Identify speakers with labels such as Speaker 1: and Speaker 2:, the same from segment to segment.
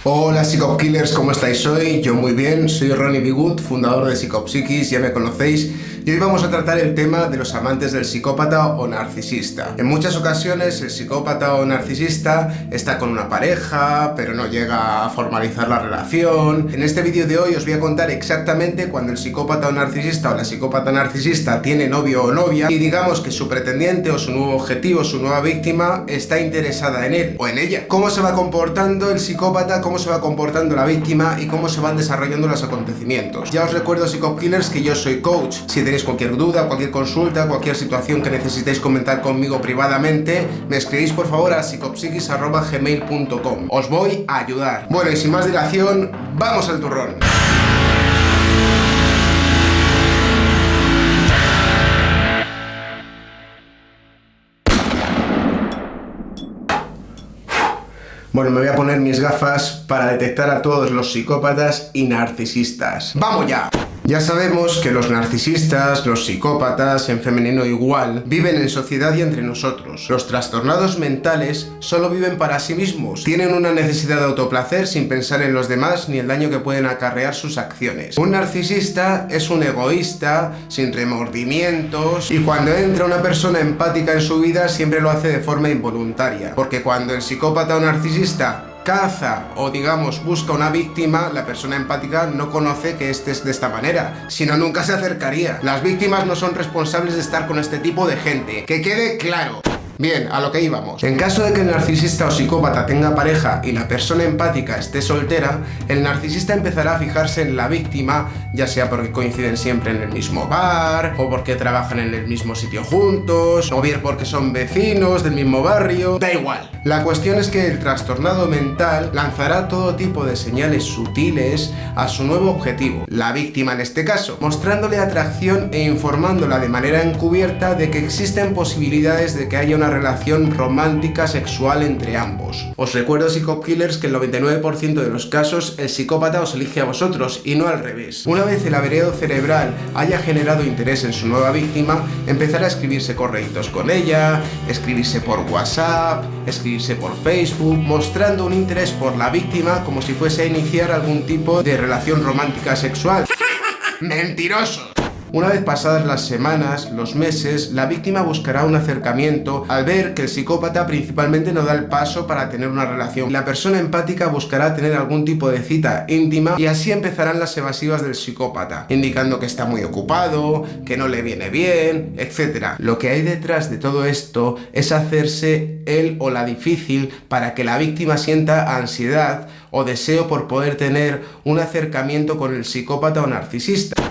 Speaker 1: Hola Psychopkillers, ¿cómo estáis hoy? Yo muy bien, soy Ronnie B. Good, fundador de Psychopsiquis, ya me conocéis, y hoy vamos a tratar el tema de los amantes del psicópata o narcisista. En muchas ocasiones el psicópata o narcisista está con una pareja, pero no llega a formalizar la relación. En este vídeo de hoy os voy a contar exactamente cuando el psicópata o narcisista o la psicópata narcisista tiene novio o novia y digamos que su pretendiente o su nuevo objetivo, su nueva víctima, está interesada en él o en ella. ¿Cómo se va comportando el psicópata? ¿Cómo se va comportando la víctima y cómo se van desarrollando los acontecimientos? Ya os recuerdo, Psychopkillers, que yo soy coach. Si tenéis cualquier duda, cualquier consulta, cualquier situación que necesitéis comentar conmigo privadamente, me escribís por favor a psychopsiquis@gmail.com. Os voy a ayudar. Bueno, y sin más dilación, ¡vamos al turrón! Bueno, me voy a poner mis gafas para detectar a todos los psicópatas y narcisistas. ¡Vamos ya! Ya sabemos que los narcisistas, los psicópatas, en femenino igual, viven en sociedad y entre nosotros. Los trastornados mentales solo viven para sí mismos. Tienen una necesidad de autoplacer sin pensar en los demás ni el daño que pueden acarrear sus acciones. Un narcisista es un egoísta, sin remordimientos, y cuando entra una persona empática en su vida siempre lo hace de forma involuntaria. Porque cuando el psicópata o narcisista caza o digamos busca una víctima, la persona empática no conoce que este es de esta manera, si no nunca se acercaría. Las víctimas no son responsables de estar con este tipo de gente, que quede claro. Bien, a lo que íbamos. En caso de que el narcisista o psicópata tenga pareja y la persona empática esté soltera, el narcisista empezará a fijarse en la víctima, ya sea porque coinciden siempre en el mismo bar, o porque trabajan en el mismo sitio juntos, o bien porque son vecinos del mismo barrio, da igual. La cuestión es que el trastornado mental lanzará todo tipo de señales sutiles a su nuevo objetivo, la víctima en este caso, mostrándole atracción e informándola de manera encubierta de que existen posibilidades de que haya una relación romántica sexual entre ambos. Os recuerdo, Psychopkillers, que el 99% de los casos el psicópata os elige a vosotros y no al revés. Una vez el averiado cerebral haya generado interés en su nueva víctima, empezará a escribirse correitos con ella, escribirse por WhatsApp, escribirse por Facebook, mostrando un interés por la víctima como si fuese a iniciar algún tipo de relación romántica sexual. ¡Mentiroso! Una vez pasadas las semanas, los meses, la víctima buscará un acercamiento al ver que el psicópata principalmente no da el paso para tener una relación. La persona empática buscará tener algún tipo de cita íntima y así empezarán las evasivas del psicópata, indicando que está muy ocupado, que no le viene bien, etc. Lo que hay detrás de todo esto es hacerse él o la difícil para que la víctima sienta ansiedad o deseo por poder tener un acercamiento con el psicópata o narcisista.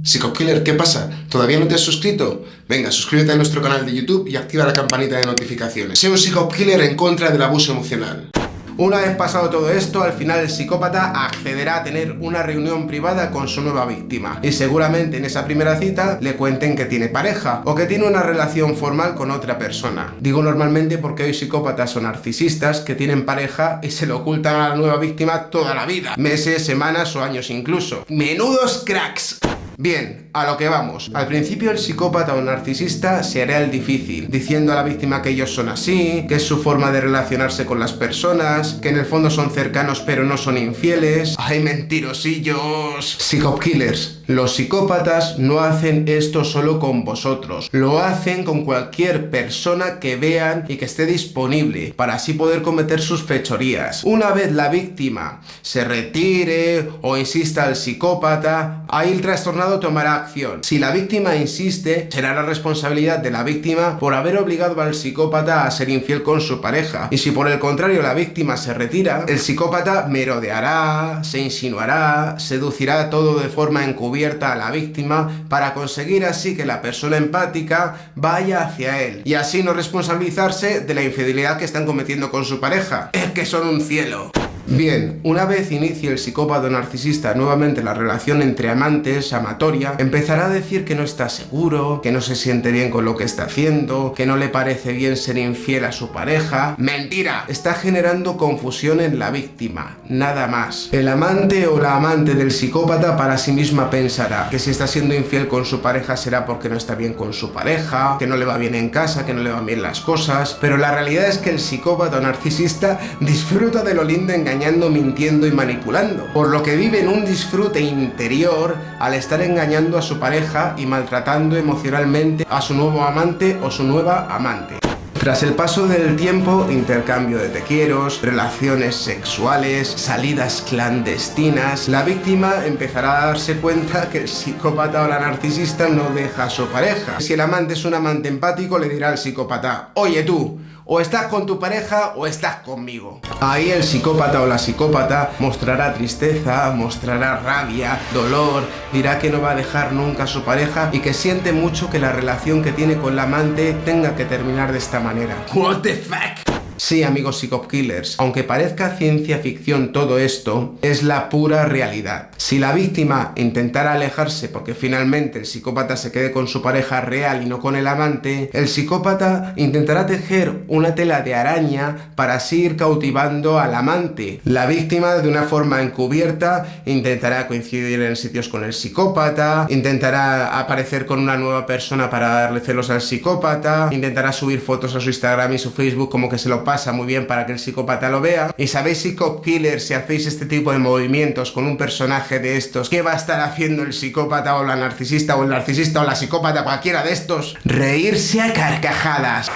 Speaker 1: Psychopkiller, ¿qué pasa? ¿Todavía no te has suscrito? Venga, suscríbete a nuestro canal de YouTube y activa la campanita de notificaciones. Sé un Psychopkiller en contra del abuso emocional. Una vez pasado todo esto, al final el psicópata accederá a tener una reunión privada con su nueva víctima y seguramente en esa primera cita le cuenten que tiene pareja o que tiene una relación formal con otra persona. Digo normalmente porque hay psicópatas o narcisistas que tienen pareja y se lo ocultan a la nueva víctima toda la vida, meses, semanas o años incluso. ¡Menudos cracks! Bien, a lo que vamos. Al principio el psicópata o narcisista se hará el difícil, diciendo a la víctima que ellos son así, que es su forma de relacionarse con las personas, que en el fondo son cercanos pero no son infieles. ¡Ay, mentirosillos! Psychopkillers, los psicópatas no hacen esto solo con vosotros, lo hacen con cualquier persona que vean y que esté disponible, para así poder cometer sus fechorías. Una vez la víctima se retire o insista al psicópata, ahí el trastornado tomará acción. Si la víctima insiste, será la responsabilidad de la víctima por haber obligado al psicópata a ser infiel con su pareja. Y si por el contrario la víctima se retira, el psicópata merodeará, se insinuará, seducirá todo de forma encubierta a la víctima para conseguir así que la persona empática vaya hacia él y así no responsabilizarse de la infidelidad que están cometiendo con su pareja. Es que son un cielo. Bien, una vez inicie el psicópata narcisista nuevamente la relación entre amantes, amatoria, empezará a decir que no está seguro, que no se siente bien con lo que está haciendo, que no le parece bien ser infiel a su pareja. ¡Mentira! Está generando confusión en la víctima, nada más. El amante o la amante del psicópata para sí misma pensará que si está siendo infiel con su pareja será porque no está bien con su pareja, que no le va bien en casa, que no le van bien las cosas, pero la realidad es que el psicópata o narcisista disfruta de lo lindo engañando, mintiendo y manipulando, por lo que vive en un disfrute interior al estar engañando a su pareja y maltratando emocionalmente a su nuevo amante o su nueva amante. Tras el paso del tiempo, intercambio de te quieros, relaciones sexuales, salidas clandestinas, la víctima empezará a darse cuenta que el psicópata o la narcisista no deja a su pareja. Si el amante es un amante empático, le dirá al psicópata: oye tú, o estás con tu pareja o estás conmigo. Ahí el psicópata o la psicópata mostrará tristeza, mostrará rabia, dolor, dirá que no va a dejar nunca a su pareja y que siente mucho que la relación que tiene con la amante tenga que terminar de esta manera. What the fuck? Sí, amigos psicopkillers, aunque parezca ciencia ficción todo esto, es la pura realidad. Si la víctima intentara alejarse porque finalmente el psicópata se quede con su pareja real y no con el amante, el psicópata intentará tejer una tela de araña para así ir cautivando al amante. La víctima, de una forma encubierta, intentará coincidir en sitios con el psicópata, intentará aparecer con una nueva persona para darle celos al psicópata, intentará subir fotos a su Instagram y su Facebook como que se lo pasa muy bien para que el psicópata lo vea. Y sabéis, psicopkillers, si hacéis este tipo de movimientos con un personaje de estos, ¿qué va a estar haciendo el psicópata o la narcisista o el narcisista o la psicópata, cualquiera de estos? Reírse a carcajadas.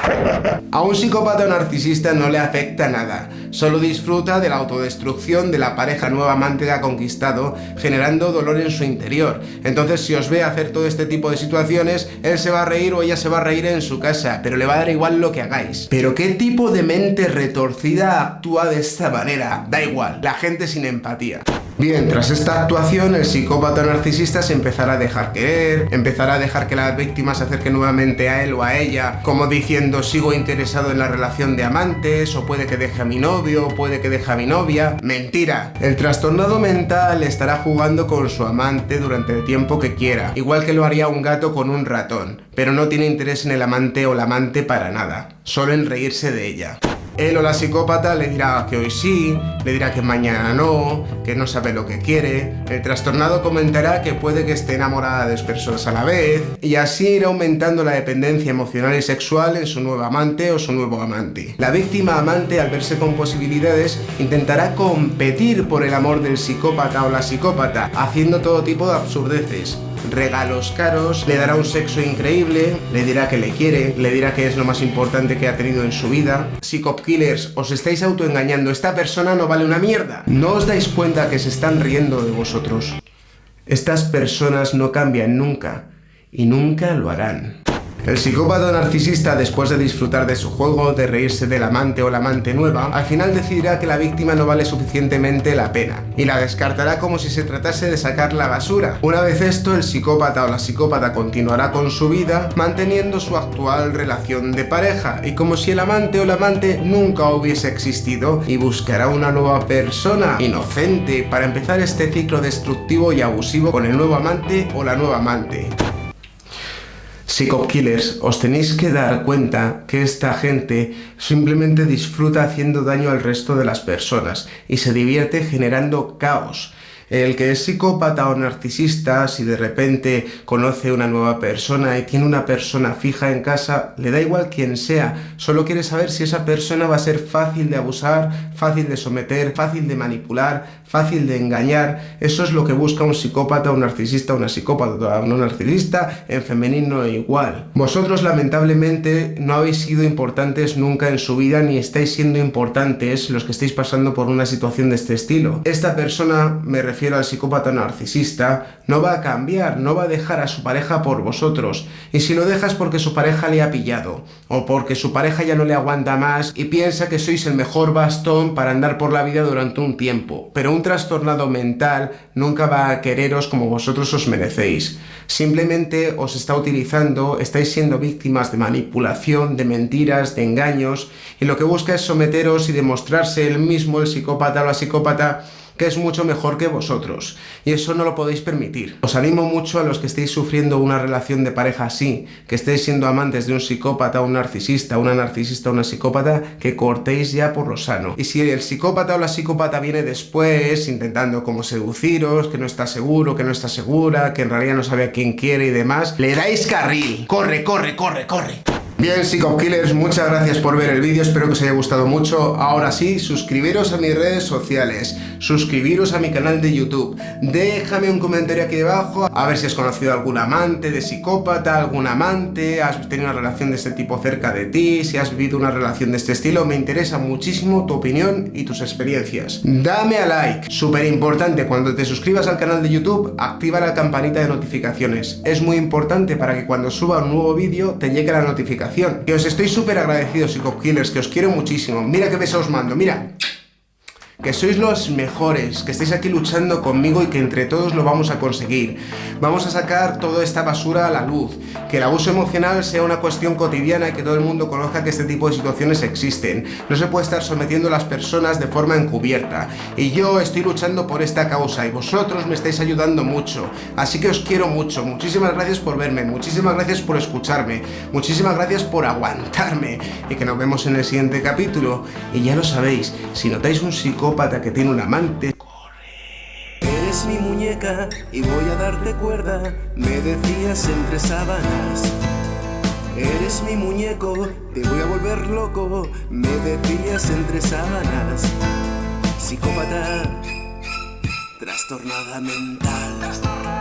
Speaker 1: A un psicópata o narcisista no le afecta nada, solo disfruta de la autodestrucción de la pareja nueva amante que ha conquistado, generando dolor en su interior. Entonces, si os ve hacer todo este tipo de situaciones, él se va a reír o ella se va a reír en su casa, pero le va a dar igual lo que hagáis. ¿Pero qué tipo de mente retorcida actúa de esta manera? Da igual, la gente sin empatía. Bien, tras esta actuación, el psicópata narcisista se empezará a dejar querer, empezará a dejar que la víctima se acerque nuevamente a él o a ella, como diciendo: sigo interesado en la relación de amantes, o puede que deje a mi novio, o puede que deje a mi novia. Mentira. El trastornado mental estará jugando con su amante durante el tiempo que quiera, igual que lo haría un gato con un ratón, pero no tiene interés en el amante o la amante para nada, solo en reírse de ella. Él o la psicópata le dirá que hoy sí, le dirá que mañana no, que no sabe lo que quiere. El trastornado comentará que puede que esté enamorada de dos personas a la vez, y así irá aumentando la dependencia emocional y sexual en su nuevo amante o su nuevo amante. La víctima amante, al verse con posibilidades, intentará competir por el amor del psicópata o la psicópata, haciendo todo tipo de absurdeces. Regalos caros, le dará un sexo increíble, le dirá que le quiere, le dirá que es lo más importante que ha tenido en su vida. Psicopkillers, os estáis autoengañando, esta persona no vale una mierda. ¿No os dais cuenta que se están riendo de vosotros? Estas personas no cambian nunca, y nunca lo harán. El psicópata narcisista, después de disfrutar de su juego, de reírse del amante o la amante nueva, al final decidirá que la víctima no vale suficientemente la pena y la descartará como si se tratase de sacar la basura. Una vez esto, el psicópata o la psicópata continuará con su vida manteniendo su actual relación de pareja y como si el amante o la amante nunca hubiese existido, y buscará una nueva persona inocente para empezar este ciclo destructivo y abusivo con el nuevo amante o la nueva amante. Psicopkillers, os tenéis que dar cuenta que esta gente simplemente disfruta haciendo daño al resto de las personas y se divierte generando caos. El que es psicópata o narcisista, si de repente conoce una nueva persona y tiene una persona fija en casa, le da igual quién sea, solo quiere saber si esa persona va a ser fácil de abusar, fácil de someter, fácil de manipular, fácil de engañar. Eso es lo que busca un psicópata, un narcisista, una psicópata, una narcisista, en femenino igual. Vosotros lamentablemente no habéis sido importantes nunca en su vida, ni estáis siendo importantes los que estáis pasando por una situación de este estilo. Esta persona, me refiero refiero al psicópata narcisista, no va a cambiar, no va a dejar a su pareja por vosotros. Y si lo deja es porque su pareja le ha pillado, o porque su pareja ya no le aguanta más y piensa que sois el mejor bastón para andar por la vida durante un tiempo. Pero un trastornado mental nunca va a quereros como vosotros os merecéis. Simplemente os está utilizando, estáis siendo víctimas de manipulación, de mentiras, de engaños, y lo que busca es someteros y demostrarse él mismo, el psicópata o la psicópata, que es mucho mejor que vosotros, y eso no lo podéis permitir. Os animo mucho a los que estéis sufriendo una relación de pareja así, que estéis siendo amantes de un psicópata o un narcisista, una narcisista o una psicópata, que cortéis ya por lo sano. Y si el psicópata o la psicópata viene después, intentando como seduciros, que no está seguro, que no está segura, que en realidad no sabe a quién quiere y demás, le dais carril. ¡Corre, corre, corre, corre! Bien, Psychopkillers, muchas gracias por ver el vídeo, espero que os haya gustado mucho. Ahora sí, suscribiros a mis redes sociales, suscribiros a mi canal de YouTube, déjame un comentario aquí debajo, a ver si has conocido a algún amante de psicópata, algún amante, has tenido una relación de este tipo cerca de ti, si has vivido una relación de este estilo, me interesa muchísimo tu opinión y tus experiencias. Dame a like, súper importante, cuando te suscribas al canal de YouTube, activa la campanita de notificaciones, es muy importante para que cuando suba un nuevo vídeo te llegue la notificación. Que os estoy súper agradecidos, Psychopkillers, que os quiero muchísimo. Mira qué besos os mando, mira. Que sois los mejores, que estáis aquí luchando conmigo y que entre todos lo vamos a conseguir. Vamos a sacar toda esta basura a la luz, que el abuso emocional sea una cuestión cotidiana y que todo el mundo conozca que este tipo de situaciones existen. No se puede estar sometiendo a las personas de forma encubierta. Y yo estoy luchando por esta causa y vosotros me estáis ayudando mucho. Así que os quiero mucho. Muchísimas gracias por verme, muchísimas gracias por escucharme, muchísimas gracias por aguantarme y que nos vemos en el siguiente capítulo. Y ya lo sabéis, si notáis un psicópata que tiene un amante,
Speaker 2: eres mi muñeca y voy a darte cuerda, me decías entre sábanas. Eres mi muñeco, te voy a volver loco, me decías entre sábanas. Psicópata, trastornada mental.